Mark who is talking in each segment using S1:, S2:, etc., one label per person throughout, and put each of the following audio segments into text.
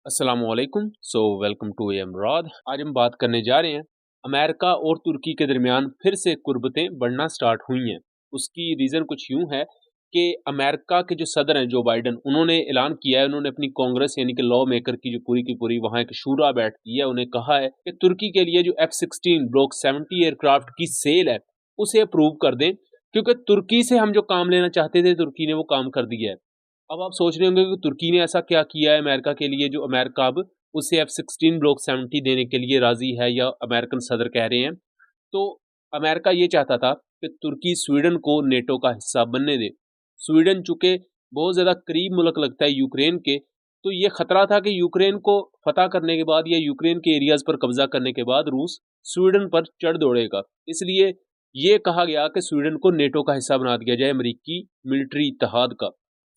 S1: असलामुअलैकुम। Welcome to एमराद। आज हम बात करने जा रहे हैं अमेरिका और तुर्की के दरमियान फिर से कुर्बतें बढ़ना स्टार्ट हुई हैं। उसकी रीज़न कुछ यूं है कि अमेरिका के जो सदर हैं जो बाइडन, उन्होंने ऐलान किया है, उन्होंने अपनी कांग्रेस यानी कि लॉ मेकर की जो पूरी की पूरी वहाँ एक शूरा बैठती है, उन्हें कहा है कि तुर्की के लिए जो F-16 ब्लॉक 70 एयरक्राफ्ट की सेल है उसे अप्रूव कर दें, क्योंकि तुर्की से हम जो काम लेना चाहते थे तुर्की ने वो काम कर दिया है। अब आप सोच रहे होंगे कि तुर्की ने ऐसा क्या किया है अमेरिका के लिए जो अमेरिका अब उसे F-16 ब्लॉक 70 देने के लिए राजी है, या अमेरिकन सदर कह रहे हैं। तो अमेरिका ये चाहता था कि तुर्की स्वीडन को नेटो का हिस्सा बनने दे। स्वीडन चूंकि बहुत ज़्यादा करीब मुल्क लगता है यूक्रेन के, तो ये खतरा था कि यूक्रेन को फतह करने के बाद या यूक्रेन के एरियाज पर कब्जा करने के बाद रूस स्वीडन पर चढ़ दौड़ेगा। इसलिए ये कहा गया कि स्वीडन को नेटो का हिस्सा बना दिया जाए अमेरिकी मिलिट्री इत्तेहाद का।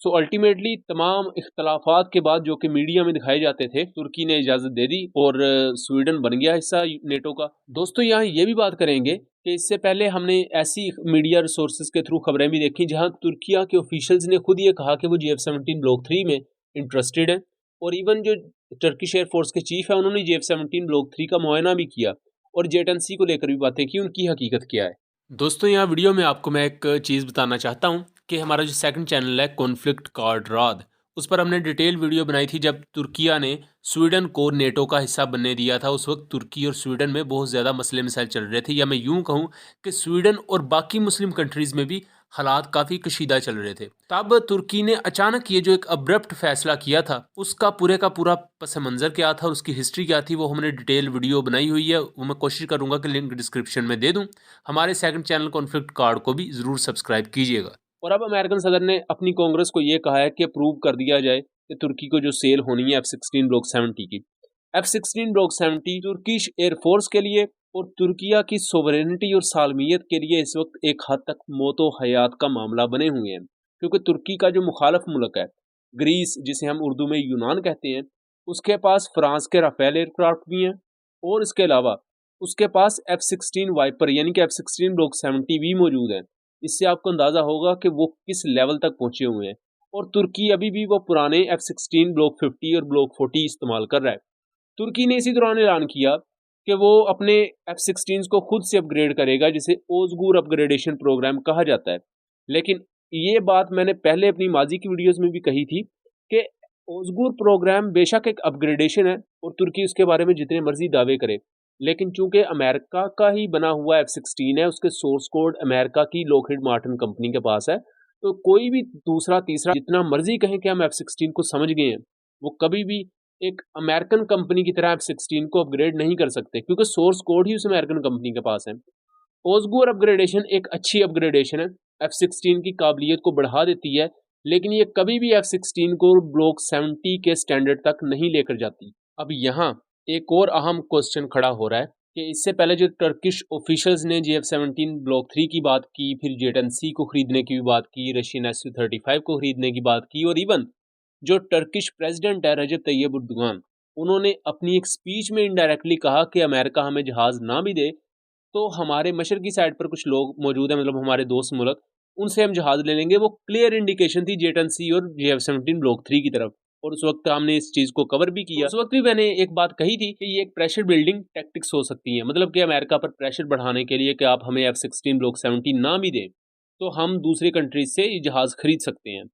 S1: सो अल्टीमेटली तमाम इख्तलाफात के बाद जो कि मीडिया में दिखाए जाते थे, तुर्की ने इजाज़त दे दी और स्वीडन बन गया हिस्सा नेटो का। दोस्तों यहाँ ये भी बात करेंगे कि इससे पहले हमने ऐसी मीडिया रिसोर्सेज के थ्रू खबरें भी देखी जहाँ तुर्किया के ऑफिशियल्स ने खुद ये कहा कि वो JF-17 ब्लॉक 3 में इंटरेस्टेड हैं। और इवन जो टर्किश एयरफोर्स के चीफ है उन्होंने JF-17 ब्लॉक 3 का मुआयना भी किया और जेटेंसी को लेकर भी बातें की, उनकी हकीकत क्या है। दोस्तों यहाँ वीडियो में आपको मैं एक चीज़ बताना चाहता हूँ कि हमारा जो सेकंड चैनल है कॉन्फ्लिक्ट कार्ड राद, उस पर हमने डिटेल वीडियो बनाई थी जब तुर्किया ने स्वीडन को नेटो का हिस्सा बनने दिया था। उस वक्त तुर्की और स्वीडन में बहुत ज़्यादा मसले मसाइल चल रहे थे, या मैं यूं कहूं कि स्वीडन और बाकी मुस्लिम कंट्रीज़ में भी हालात काफ़ी कशीदा चल रहे थे। तब तुर्की ने अचानक ये जो एक अब्रप्ट फैसला किया था, उसका पूरे का पूरा पस मंज़र क्या था और उसकी हिस्ट्री क्या थी, वो हमने डिटेल वीडियो बनाई हुई है। वो मैं कोशिश करूँगा कि लिंक डिस्क्रिप्शन में दे दूँ। हमारे सेकंड चैनल कॉन्फ्लिक्ट कार्ड को भी ज़रूर सब्सक्राइब कीजिएगा। और अब अमेरिकन सदर ने अपनी कांग्रेस को ये कहा है कि अप्रूव कर दिया जाए कि तुर्की को जो सेल होनी है F-16 ब्लॉक 70 की। F-16 ब्लॉक 70 तुर्किश एयरफोर्स के लिए और तुर्किया की सोवरेनिटी और सालमियत के लिए इस वक्त एक हद तक मौतो हयात का मामला बने हुए हैं, क्योंकि तुर्की का जो मुखालफ मुल्क है ग्रीस, जिसे हम उर्दू में यूनान कहते हैं, उसके पास फ्रांस के राफेल एयरक्राफ्ट भी हैं और इसके अलावा उसके पास F-16 वाइपर यानी कि F-16 ब्लॉक 70 भी मौजूद है। इससे आपको अंदाजा होगा कि वो किस लेवल तक पहुंचे हुए हैं। और तुर्की अभी भी वो पुराने F-16 ब्लॉक 50 और ब्लॉक 40 इस्तेमाल कर रहा है। तुर्की ने इसी दौरान ऐलान किया कि वो अपने F-16 को खुद से अपग्रेड करेगा, जिसे ओजगूर अपग्रेडेशन प्रोग्राम कहा जाता है। लेकिन ये बात मैंने पहले अपनी माजी की वीडियोस में भी कही थी कि ओजगूर प्रोग्राम बेशक एक अपग्रेडेशन है और तुर्की उसके बारे में जितने मर्जी दावे करे, लेकिन चूंकि अमेरिका का ही बना हुआ F-16 है, उसके सोर्स कोड अमेरिका की लॉकहीड मार्टिन कंपनी के पास है, तो कोई भी दूसरा तीसरा जितना मर्जी कहें कि हम F-16 को समझ गए हैं, वो कभी भी एक अमेरिकन कंपनी की तरह F-16 को अपग्रेड नहीं कर सकते, क्योंकि सोर्स कोड ही उस अमेरिकन कंपनी के पास है। ओसगोर अपग्रेडेशन एक अच्छी अपग्रेडेशन है, F-16 की काबिलियत को बढ़ा देती है, लेकिन ये कभी भी F-16 को ब्लॉक 70 के स्टैंडर्ड तक नहीं लेकर जाती। अब यहाँ एक और अहम क्वेश्चन खड़ा हो रहा है कि इससे पहले जो टर्किश ऑफिशियल्स ने JF-17 ब्लॉक 3 की बात की, फिर जेटेंसी को खरीदने की भी बात की, रशियन Su-35 को खरीदने की बात की, और इवन जो टर्किश प्रेसिडेंट है रजब तैयब उर्दुगान, उन्होंने अपनी एक स्पीच में इनडायरेक्टली कहा कि अमेरिका हमें जहाज ना भी दे तो हमारे मशरकी साइड पर कुछ लोग मौजूद हैं, मतलब हमारे दोस्त मुल्क, उनसे हम जहाज ले लेंगे। वो क्लियर इंडिकेशन थी जेटेंसी और JF-17 ब्लॉक 3 की तरफ, और उस वक्त हमने इस चीज़ को कवर भी किया। उस वक्त भी मैंने एक बात कही थी कि ये एक प्रेशर बिल्डिंग टैक्टिक्स हो सकती है, मतलब कि अमेरिका पर प्रेशर बढ़ाने के लिए कि आप हमें F-16 ब्लॉक 70 ना भी दें तो हम दूसरी कंट्रीज से ये जहाज खरीद सकते हैं।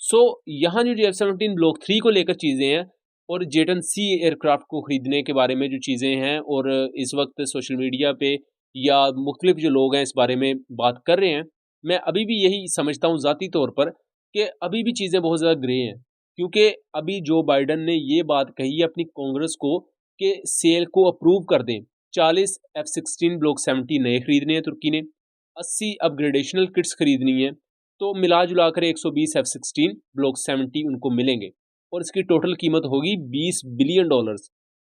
S1: सो यहाँ जो JF-17 ब्लॉक 3 को लेकर चीज़ें हैं और जेटेंसी एयरक्राफ्ट को खरीदने के बारे में जो चीज़ें हैं, और इस वक्त सोशल मीडिया पे या मुख्तलिफ जो लोग हैं इस बारे में बात कर रहे हैं, मैं अभी भी यही समझता हूँ ज़ाती तौर पर कि अभी भी चीज़ें बहुत ज़्यादा ग्रे हैं, क्योंकि अभी जो बाइडन ने ये बात कही है अपनी कांग्रेस को कि सेल को अप्रूव कर दें। 40 F-16 ब्लॉक 70 नए खरीदने हैं तुर्की ने, 80 अपग्रेडेशनल किट्स खरीदनी है, तो मिला जुला कर 120 F-16 ब्लॉक 70 उनको मिलेंगे और इसकी टोटल कीमत होगी $20 बिलियन।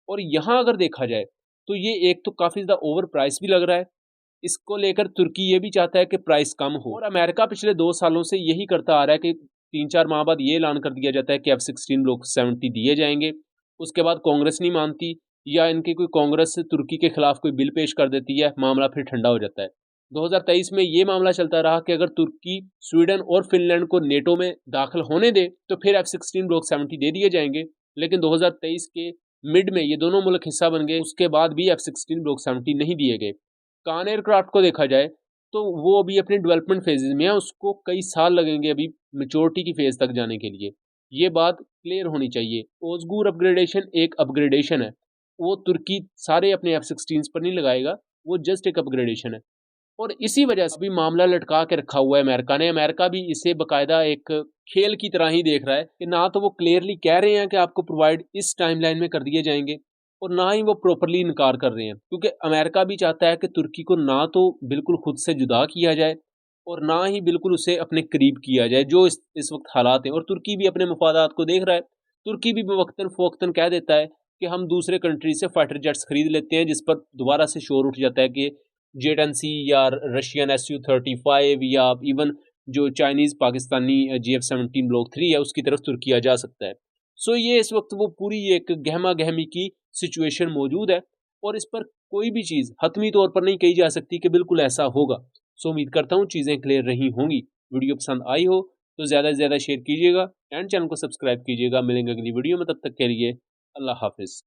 S1: और यहाँ अगर देखा जाए तो ये एक तो काफ़ी ज़्यादा ओवर प्राइस भी लग रहा है। इसको लेकर तुर्की ये भी चाहता है कि प्राइस कम हो, और अमेरिका पिछले 2 सालों से यही करता आ रहा है कि 3-4 माह बाद ये ऐलान कर दिया जाता है कि F-16 ब्लॉक 70 दिए जाएंगे। उसके बाद कांग्रेस नहीं मानती, या इनकी कोई कांग्रेस तुर्की के खिलाफ कोई बिल पेश कर देती है, मामला फिर ठंडा हो जाता है। 2023 में ये मामला चलता रहा कि अगर तुर्की स्वीडन और फिनलैंड को नेटो में दाखिल होने दे तो फिर F-16 ब्लॉक 70 दे दिए जाएंगे, लेकिन 2023 के मिड में ये दोनों मुल्क हिस्सा बन गए, उसके बाद भी F-16 ब्लॉक 70 नहीं दिए गए। कान एयरक्राफ्ट को देखा जाए तो वो अभी अपने डेवलपमेंट फेजेज में है, उसको कई साल लगेंगे अभी मैच्योरिटी की फेज तक जाने के लिए। ये बात क्लियर होनी चाहिए। ओज़गुर अपग्रेडेशन एक अपग्रेडेशन है, वो तुर्की सारे अपने F-16 पर नहीं लगाएगा, वो जस्ट एक अपग्रेडेशन है। और इसी वजह से भी मामला लटका के रखा हुआ है अमेरिका ने। अमेरिका भी इसे बाकायदा एक खेल की तरह ही देख रहा है कि ना तो वो क्लियरली कह रहे हैं कि आपको प्रोवाइड इस टाइमलाइन में कर दिए जाएंगे और ना ही वो प्रॉपरली इनकार कर रहे हैं, क्योंकि अमेरिका भी चाहता है कि तुर्की को ना तो बिल्कुल खुद से जुदा किया जाए और ना ही बिल्कुल उसे अपने करीब किया जाए, जो इस वक्त हालात हैं। और तुर्की भी अपने मफादात को देख रहा है। तुर्की भी वक्तन फ़ोक्तन कह देता है कि हम दूसरे कंट्री से फाइटर जेट्स खरीद लेते हैं, जिस पर दोबारा से शोर उठ जाता है कि जेट-एन-सी या रशियन Su-35 या इवन जो चाइनीज़ पाकिस्तानी GF-17 ब्लॉक 3 है, उसकी तरफ तुर्की आ जा सकता है। सो ये इस वक्त वो पूरी एक गहमा-गहमी की सिचुएशन मौजूद है और इस पर कोई भी चीज़ हतमी तौर पर नहीं कही जा सकती कि बिल्कुल ऐसा होगा। सो उम्मीद करता हूँ चीज़ें क्लियर रही होंगी। वीडियो पसंद आई हो तो ज़्यादा से ज़्यादा शेयर कीजिएगा एंड चैनल को सब्सक्राइब कीजिएगा। मिलेंगे अगली वीडियो में, तब तक के लिए अल्लाह हाफ़िज़।